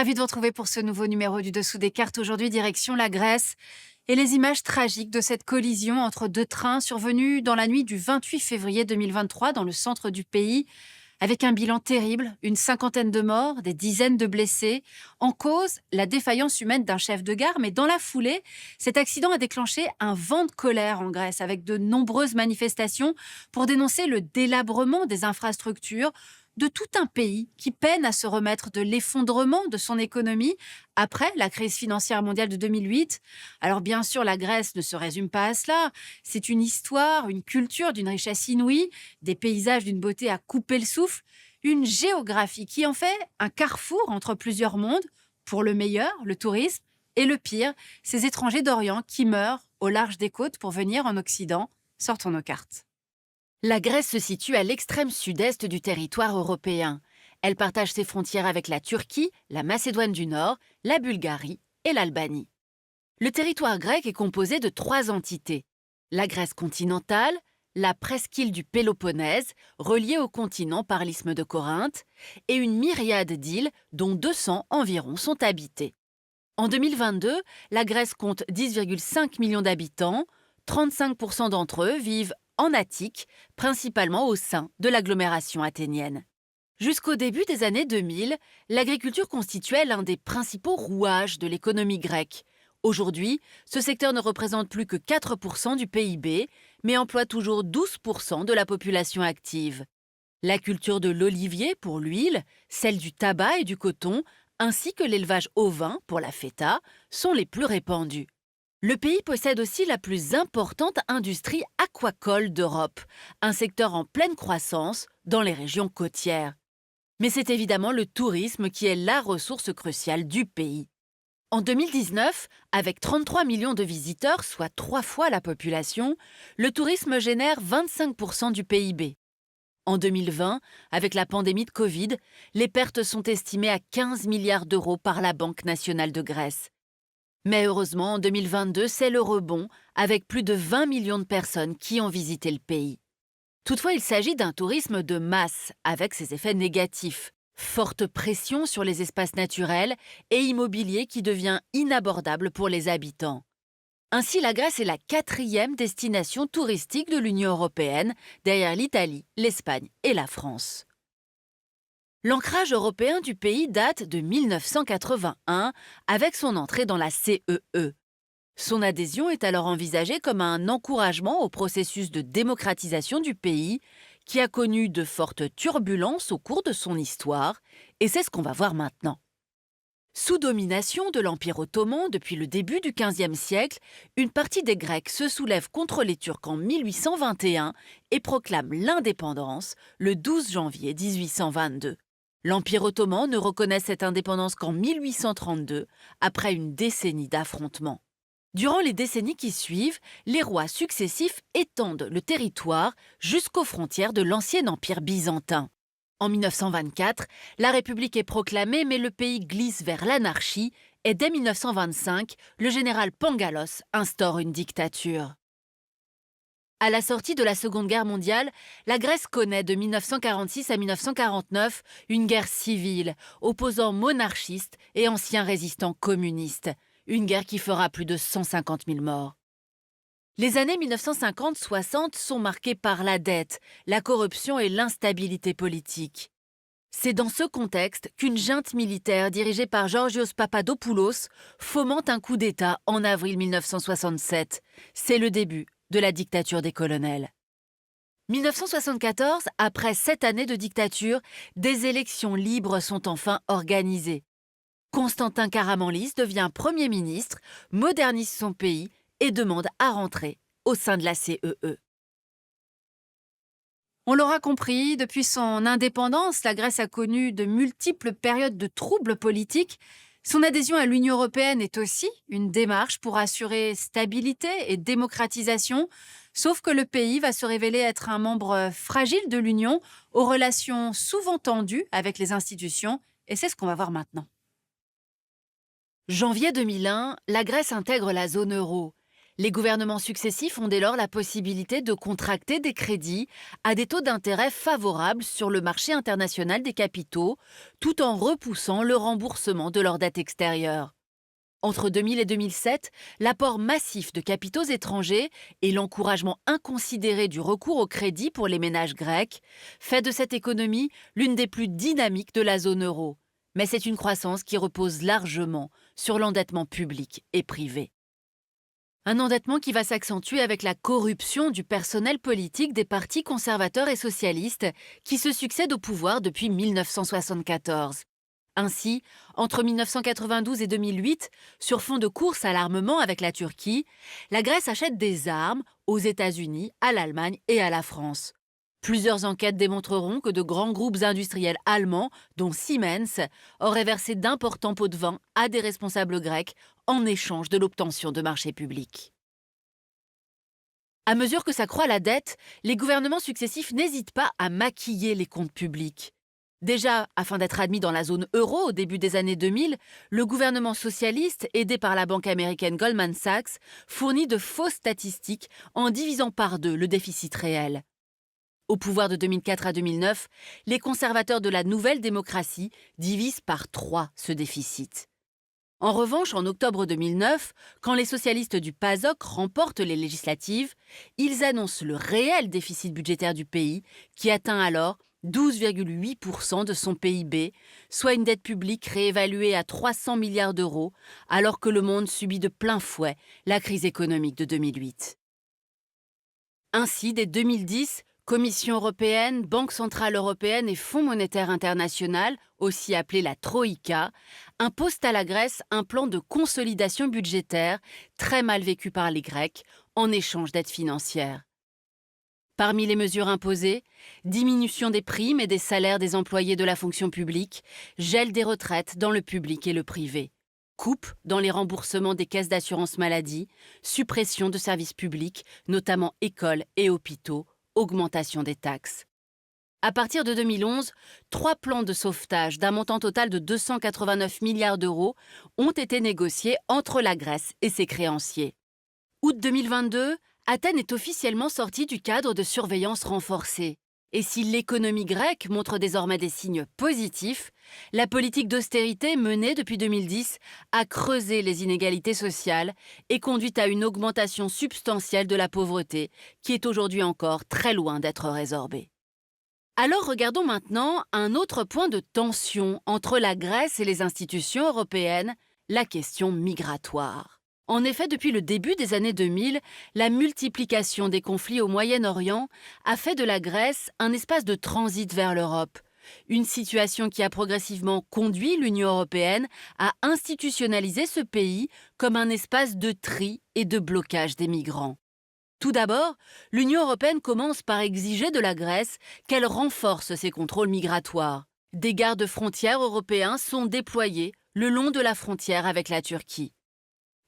Ravi de vous retrouver pour ce nouveau numéro du Dessous des cartes. Aujourd'hui, direction la Grèce et les images tragiques de cette collision entre deux trains survenue dans la nuit du 28 février 2023 dans le centre du pays, avec un bilan terrible, une cinquantaine de morts, des dizaines de blessés. En cause, la défaillance humaine d'un chef de gare, mais dans la foulée, cet accident a déclenché un vent de colère en Grèce, avec de nombreuses manifestations pour dénoncer le délabrement des infrastructures de tout un pays qui peine à se remettre de l'effondrement de son économie après la crise financière mondiale de 2008. Alors bien sûr, la Grèce ne se résume pas à cela. C'est une histoire, une culture d'une richesse inouïe, des paysages d'une beauté à couper le souffle, une géographie qui en fait un carrefour entre plusieurs mondes, pour le meilleur, le tourisme, et le pire, ces étrangers d'Orient qui meurent au large des côtes pour venir en Occident. Sortons nos cartes. La Grèce se situe à l'extrême sud-est du territoire européen. Elle partage ses frontières avec la Turquie, la Macédoine du Nord, la Bulgarie et l'Albanie. Le territoire grec est composé de 3 entités. La Grèce continentale, la presqu'île du Péloponnèse, reliée au continent par l'isthme de Corinthe, et une myriade d'îles dont 200 environ sont habitées. En 2022, la Grèce compte 10,5 millions d'habitants, 35% d'entre eux vivent en Attique, principalement au sein de l'agglomération athénienne. Jusqu'au début des années 2000, l'agriculture constituait l'un des principaux rouages de l'économie grecque. Aujourd'hui, ce secteur ne représente plus que 4% du PIB, mais emploie toujours 12% de la population active. La culture de l'olivier pour l'huile, celle du tabac et du coton, ainsi que l'élevage ovin pour la feta, sont les plus répandus. Le pays possède aussi la plus importante industrie aquacole d'Europe, un secteur en pleine croissance dans les régions côtières. Mais c'est évidemment le tourisme qui est la ressource cruciale du pays. En 2019, avec 33 millions de visiteurs, soit 3 fois la population, le tourisme génère 25% du PIB. En 2020, avec la pandémie de Covid, les pertes sont estimées à 15 milliards d'euros par la Banque nationale de Grèce. Mais heureusement, en 2022, c'est le rebond, avec plus de 20 millions de personnes qui ont visité le pays. Toutefois, il s'agit d'un tourisme de masse, avec ses effets négatifs. Forte pression sur les espaces naturels et immobilier qui devient inabordable pour les habitants. Ainsi, la Grèce est la 4e destination touristique de l'Union européenne, derrière l'Italie, l'Espagne et la France. L'ancrage européen du pays date de 1981 avec son entrée dans la CEE. Son adhésion est alors envisagée comme un encouragement au processus de démocratisation du pays qui a connu de fortes turbulences au cours de son histoire, et c'est ce qu'on va voir maintenant. Sous domination de l'Empire ottoman depuis le début du XVe siècle, une partie des Grecs se soulève contre les Turcs en 1821 et proclame l'indépendance le 12 janvier 1822. L'Empire ottoman ne reconnaît cette indépendance qu'en 1832, après une décennie d'affrontements. Durant les décennies qui suivent, les rois successifs étendent le territoire jusqu'aux frontières de l'ancien empire byzantin. En 1924, la République est proclamée, mais le pays glisse vers l'anarchie et dès 1925, le général Pangalos instaure une dictature. À la sortie de la Seconde Guerre mondiale, la Grèce connaît de 1946 à 1949 une guerre civile opposant monarchistes et anciens résistants communistes, une guerre qui fera plus de 150 000 morts. Les années 1950-60 sont marquées par la dette, la corruption et l'instabilité politique. C'est dans ce contexte qu'une junte militaire dirigée par Georgios Papadopoulos fomente un coup d'État en avril 1967. C'est le début de la dictature des colonels. 1974, après 7 années de dictature, des élections libres sont enfin organisées. Constantin Karamanlis devient Premier ministre, modernise son pays et demande à rentrer au sein de la CEE. On l'aura compris, depuis son indépendance, la Grèce a connu de multiples périodes de troubles politiques. Son adhésion à l'Union européenne est aussi une démarche pour assurer stabilité et démocratisation, sauf que le pays va se révéler être un membre fragile de l'Union, aux relations souvent tendues avec les institutions, et c'est ce qu'on va voir maintenant. Janvier 2001, la Grèce intègre la zone euro. Les gouvernements successifs ont dès lors la possibilité de contracter des crédits à des taux d'intérêt favorables sur le marché international des capitaux, tout en repoussant le remboursement de leurs dettes extérieures. Entre 2000 et 2007, l'apport massif de capitaux étrangers et l'encouragement inconsidéré du recours au crédit pour les ménages grecs fait de cette économie l'une des plus dynamiques de la zone euro. Mais c'est une croissance qui repose largement sur l'endettement public et privé. Un endettement qui va s'accentuer avec la corruption du personnel politique des partis conservateurs et socialistes qui se succèdent au pouvoir depuis 1974. Ainsi, entre 1992 et 2008, sur fond de course à l'armement avec la Turquie, la Grèce achète des armes aux États-Unis, à l'Allemagne et à la France. Plusieurs enquêtes démontreront que de grands groupes industriels allemands, dont Siemens, auraient versé d'importants pots de vin à des responsables grecs en échange de l'obtention de marchés publics. À mesure que s'accroît la dette, les gouvernements successifs n'hésitent pas à maquiller les comptes publics. Déjà, afin d'être admis dans la zone euro au début des années 2000, le gouvernement socialiste, aidé par la banque américaine Goldman Sachs, fournit de fausses statistiques en divisant par deux le déficit réel. Au pouvoir de 2004 à 2009, les conservateurs de la nouvelle démocratie divisent par 3 ce déficit. En revanche, en octobre 2009, quand les socialistes du PASOK remportent les législatives, ils annoncent le réel déficit budgétaire du pays, qui atteint alors 12,8% de son PIB, soit une dette publique réévaluée à 300 milliards d'euros, alors que le monde subit de plein fouet la crise économique de 2008. Ainsi, dès 2010, Commission européenne, Banque centrale européenne et Fonds monétaire international, aussi appelé la Troïka, imposent à la Grèce un plan de consolidation budgétaire très mal vécu par les Grecs en échange d'aides financières. Parmi les mesures imposées, diminution des primes et des salaires des employés de la fonction publique, gel des retraites dans le public et le privé, coupe dans les remboursements des caisses d'assurance maladie, suppression de services publics, notamment écoles et hôpitaux, augmentation des taxes. À partir de 2011, 3 plans de sauvetage d'un montant total de 289 milliards d'euros ont été négociés entre la Grèce et ses créanciers. Août 2022, Athènes est officiellement sortie du cadre de surveillance renforcée. Et si l'économie grecque montre désormais des signes positifs, la politique d'austérité menée depuis 2010 a creusé les inégalités sociales et conduit à une augmentation substantielle de la pauvreté, qui est aujourd'hui encore très loin d'être résorbée. Alors regardons maintenant un autre point de tension entre la Grèce et les institutions européennes, la question migratoire. En effet, depuis le début des années 2000, la multiplication des conflits au Moyen-Orient a fait de la Grèce un espace de transit vers l'Europe, une situation qui a progressivement conduit l'Union européenne à institutionnaliser ce pays comme un espace de tri et de blocage des migrants. Tout d'abord, l'Union européenne commence par exiger de la Grèce qu'elle renforce ses contrôles migratoires. Des gardes-frontières européens sont déployés le long de la frontière avec la Turquie.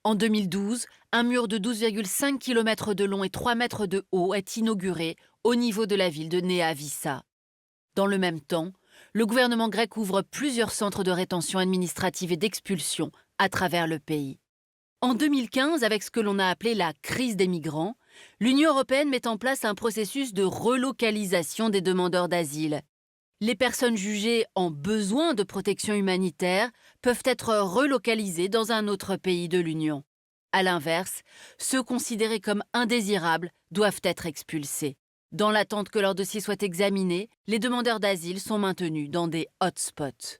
En 2012, un mur de 12,5 km de long et 3 mètres de haut est inauguré au niveau de la ville de Nea Vissa. Dans le même temps, le gouvernement grec ouvre plusieurs centres de rétention administrative et d'expulsion à travers le pays. En 2015, avec ce que l'on a appelé la crise des migrants, l'Union européenne met en place un processus de relocalisation des demandeurs d'asile. Les personnes jugées en besoin de protection humanitaire peuvent être relocalisées dans un autre pays de l'Union. À l'inverse, ceux considérés comme indésirables doivent être expulsés. Dans l'attente que leur dossier soit examiné, les demandeurs d'asile sont maintenus dans des hotspots.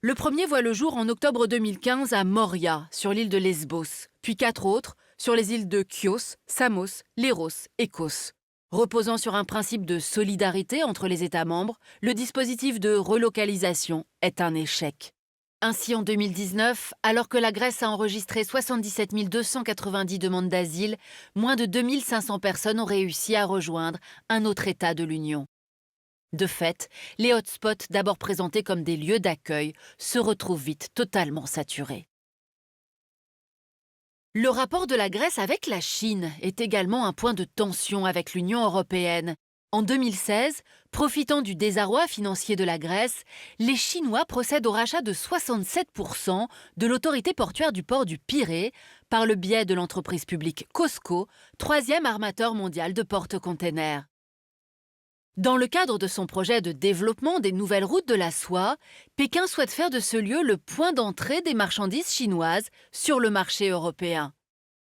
Le premier voit le jour en octobre 2015 à Moria, sur l'île de Lesbos, puis 4 autres sur les îles de Chios, Samos, Léros et Kos. Reposant sur un principe de solidarité entre les États membres, le dispositif de relocalisation est un échec. Ainsi, en 2019, alors que la Grèce a enregistré 77 290 demandes d'asile, moins de 2 500 personnes ont réussi à rejoindre un autre État de l'Union. De fait, les hotspots, d'abord présentés comme des lieux d'accueil, se retrouvent vite totalement saturés. Le rapport de la Grèce avec la Chine est également un point de tension avec l'Union européenne. En 2016, profitant du désarroi financier de la Grèce, les Chinois procèdent au rachat de 67% de l'autorité portuaire du port du Pirée par le biais de l'entreprise publique COSCO, troisième armateur mondial de porte-containers. Dans le cadre de son projet de développement des nouvelles routes de la soie, Pékin souhaite faire de ce lieu le point d'entrée des marchandises chinoises sur le marché européen.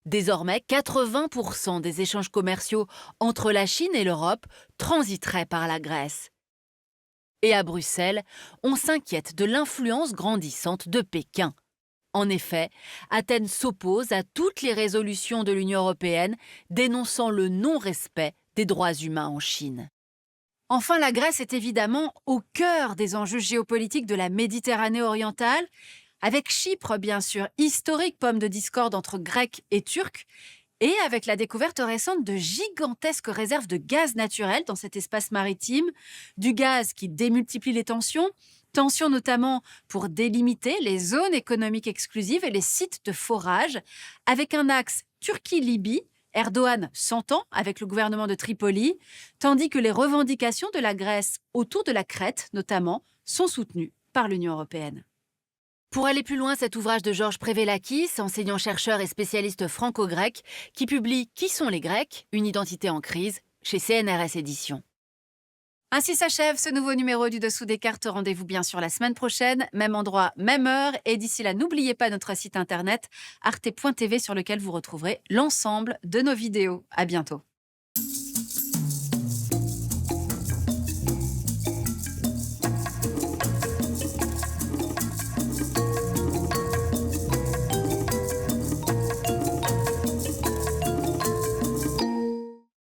Désormais, 80% des échanges commerciaux entre la Chine et l'Europe transiteraient par la Grèce. Et à Bruxelles, on s'inquiète de l'influence grandissante de Pékin. En effet, Athènes s'oppose à toutes les résolutions de l'Union européenne dénonçant le non-respect des droits humains en Chine. Enfin, la Grèce est évidemment au cœur des enjeux géopolitiques de la Méditerranée orientale, avec Chypre, bien sûr, historique pomme de discorde entre Grecs et Turcs, et avec la découverte récente de gigantesques réserves de gaz naturel dans cet espace maritime, du gaz qui démultiplie les tensions notamment pour délimiter les zones économiques exclusives et les sites de forage, avec un axe Turquie-Libye. Erdogan s'entend avec le gouvernement de Tripoli, tandis que les revendications de la Grèce autour de la Crète, notamment, sont soutenues par l'Union européenne. Pour aller plus loin, cet ouvrage de Georges Prévelakis, enseignant-chercheur et spécialiste franco-grec, qui publie « Qui sont les Grecs ? Une identité en crise » chez CNRS Éditions. Ainsi s'achève ce nouveau numéro du Dessous des cartes. Rendez-vous bien sûr la semaine prochaine, même endroit, même heure. Et d'ici là, n'oubliez pas notre site internet arte.tv sur lequel vous retrouverez l'ensemble de nos vidéos. À bientôt.